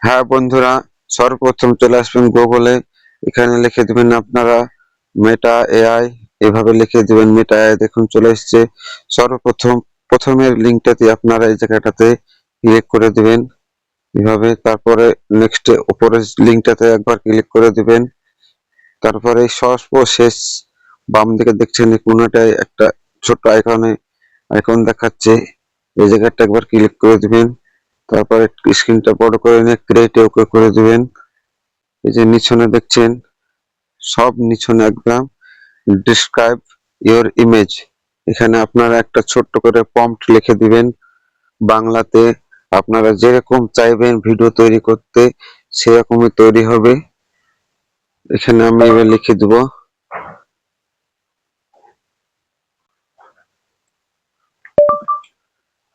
হ্যাঁ বন্ধুরা, সর্বপ্রথম চলে আসবেন গুগলে। এখানে লিখে দিবেন আপনারা মেটা এআই। এভাবে লিখে দিবেন মেটা এআই, দেখুন চলে এসছে। সর্বপ্রথম প্রথমের লিঙ্কটাতে আপনারা এই জায়গাটাতে ক্লিক করে দিবেন এভাবে। তারপরে নেক্সট উপরের লিঙ্কটাতে একবার ক্লিক করে দিবেন। তারপরে সর্বশেষ বাম দিকে দেখছেন এই কোণাটায় একটা ছোট্ট আইকন দেখাচ্ছে, এই জায়গাটা একবার ক্লিক করে দিবেন। তারপরে স্ক্রিনটা বড় করে নিয়ে ক্রিয়েট ওকে করে দিবেন। এই যে নিচনে দেখছেন, সব নিচনে একদম ডিসক্রাইব ইওর ইমেজ, এখানে আপনারা একটা ছোট্ট করে প্রম্পট লিখে দিবেন বাংলাতে। আপনারা যেরকম চাইবেন ভিডিও তৈরি করতে সেরকমই তৈরি হবে। এখানে আমি এবার লিখে দেব,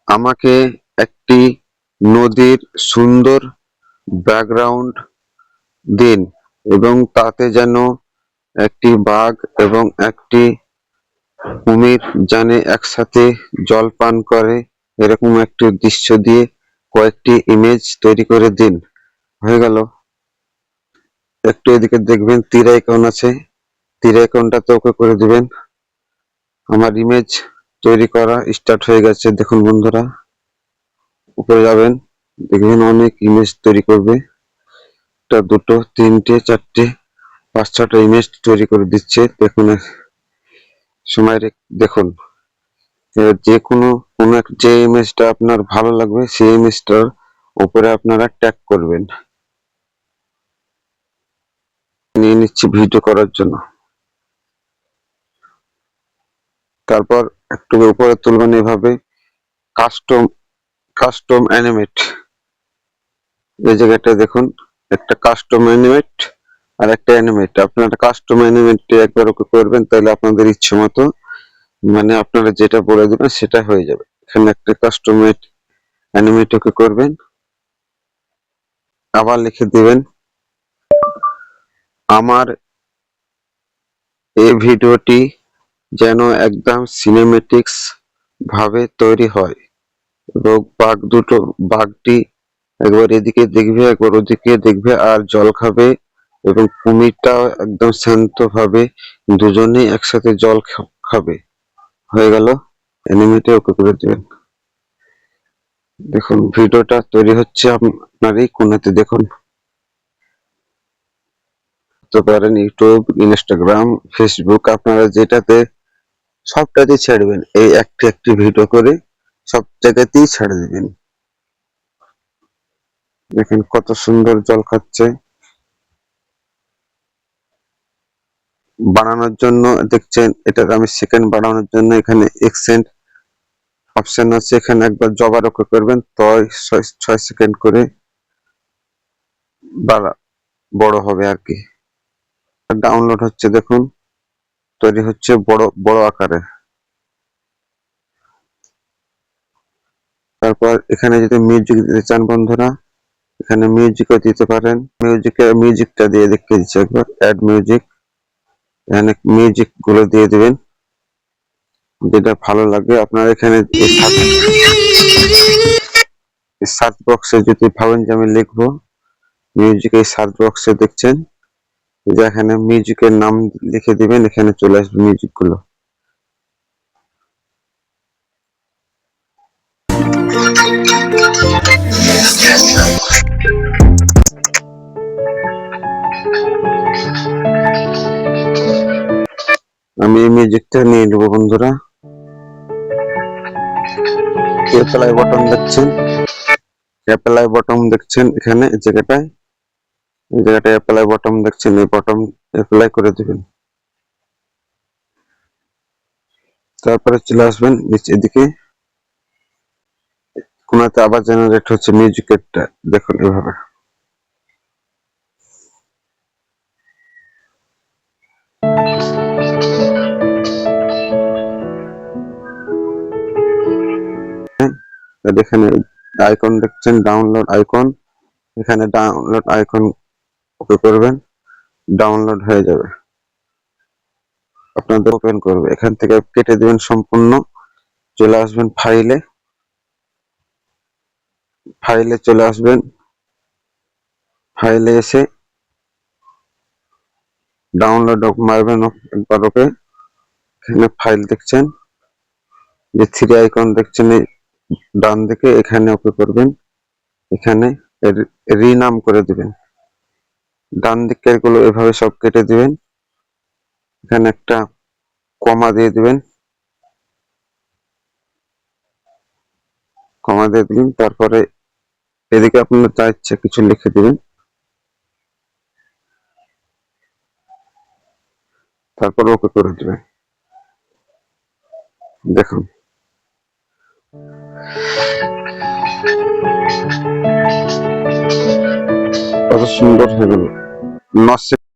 আমাকে একটি নদীর সুন্দর ব্যাকগ্রাউন্ড দিন এবং তাতে যেন একটি বাঘ এবং একটি কুমির যেন একসাথে জল পান করে, এরকম একটি দৃশ্য দিয়ে কয়েকটি ইমেজ তৈরি করে দিন। হয়ে গেল। একটু এদিকে দেখবেন তীর আইকন আছে, তীর আইকনটাতে ওকে করে দিবেন। আমার ইমেজ তৈরি করা স্টার্ট হয়ে গেছে, দেখুন বন্ধুরা। উপরে যাবেন, দেখবেন অনেক ইমেজ তৈরি করবে। একটা, দুটো, তিনটে, চারটে, পাঁচ, ছটা ইমেজ তৈরি করে দিচ্ছে, দেখুন। সময় দেখুন, যে কোনো যে ইমেজটা আপনার ভালো লাগবে সেই ইমেজটার উপরে আপনারা ট্যাগ করবেন। নিয়ে নিচ্ছি ভিডিও করার জন্য। তারপর একটু উপরে তুলবেন এভাবে, কাস্টম কাস্টম অ্যানিমেট, এই জায়গাটা দেখুন একটা কাস্টম অ্যানিমেট আর একটা অ্যানিমেট। আপনারা কাস্টম অ্যানিমেট একবার ওকে করবেন, তাহলে আপনাদের ইচ্ছে মতো মানে আপনারা যেটা বলে দেবেন সেটা হয়ে যাবে। এখানে একটা কাস্টমাইজ অ্যানিমেট ওকে করবেন, আবার লিখে দিবেন আমার এই ভিডিওটি যেন একদম সিনেমেটিক্স ভাবে তৈরি হয় এবং বাঘটি একবার এদিকে দেখবে একবার ওদিকে দেখবে আর জল খাবে, এবং কুমিরটাও একদম শান্ত ভাবে দুজনেই একসাথে জল খাবে। হয়ে গেল। অ্যানিমেটে ওকে করে দিবেন। দেখুন ভিডিওটা তৈরি হচ্ছে আপনার এই কোণাতে, দেখুন। তো পারেন ইউটিউব, ইনস্টাগ্রাম, ফেসবুক, আপনারা যেটাতে সবটাতেই ছাড়বেন, এই একটি একটি ভিডিও করে সব জায়গাতেই ছেড়ে দিবেন। দেখেন কত সুন্দর জল খাচ্ছে। বানানোর জন্য দেখছেন, এটা আমি সেকেন্ড বাড়ানোর জন্য এখানে এক্সটেন্ড অপশন আছে, এখানে একবার জবার ওকে করবেন, তো 6 সেকেন্ড করে বড় হবে আর কি। ডাউনলোড হচ্ছে, দেখুন তৈরি হচ্ছে বড় বড় আকারে। তারপর এখানে যদি মিউজিক দিতে চান বন্ধুরা, এখানে মিউজিকও দিতে পারেন। মিউজিকটা দিয়ে দেখিয়ে দিচ্ছি একবার, অ্যাড মিউজিক। এখানে মিউজিক গুলো দিয়ে দিবেন যেটা ভালো লাগে আপনার। এখানে সার্চ বক্সে যদি ভাবেন যে আমি লিখবো মিউজিক, এই সার্চ বক্সে দেখছেন যে এখানে মিউজিকের নাম লিখে দিবেন, এখানে চলে আসবে মিউজিক গুলো। আমি এই মিউজিকটা নিয়ে নেবো বন্ধুরা। অ্যাপ্লাই বটন দেখছেন, অ্যাপ্লাই বটন দেখছেন এখানে এই জায়গাটায় অ্যাপ্লাই বটন দেখছেন, এই বটন অ্যাপ্লাই করে দিবেন। তারপরে চলে আসবেন নিচের দিকে, কোনাতে আবার জেনারেট হচ্ছে মিউজিকেরটা, দেখুন এভাবে। এখানে আইকন দেখছেন, ডাউনলোড আইকন, এখানে ডাউনলোড আইকন ওকে করবেন, ডাউনলোড হয়ে যাবে। আপনাদের ওপেন করবে, এখান থেকে কেটে দিবেন সম্পূর্ণ, চলে আসবেন ফাইলে চলে আসবেন। ফাইলে এসে ডাউনলোড মারবেন একবার। ওকে, এখানে ফাইল দেখছেন, যে থ্রি আইকন দেখছেন এই ডান দিকে, এখানে ওকে করবেন। এখানে রিনাম করে দিবেন, ডান দিকের গুলো এভাবে সব কেটে দিবেন। এখানে একটা কমা দিয়ে দিবেন, কমা দিয়ে দিলেন। তারপরে এদিকে আপনার যা ইচ্ছা কিছু লিখে দিবেন, তারপর ওকে করে দিবেন। দেখুন কত সুন্দর হয়ে গেল। নট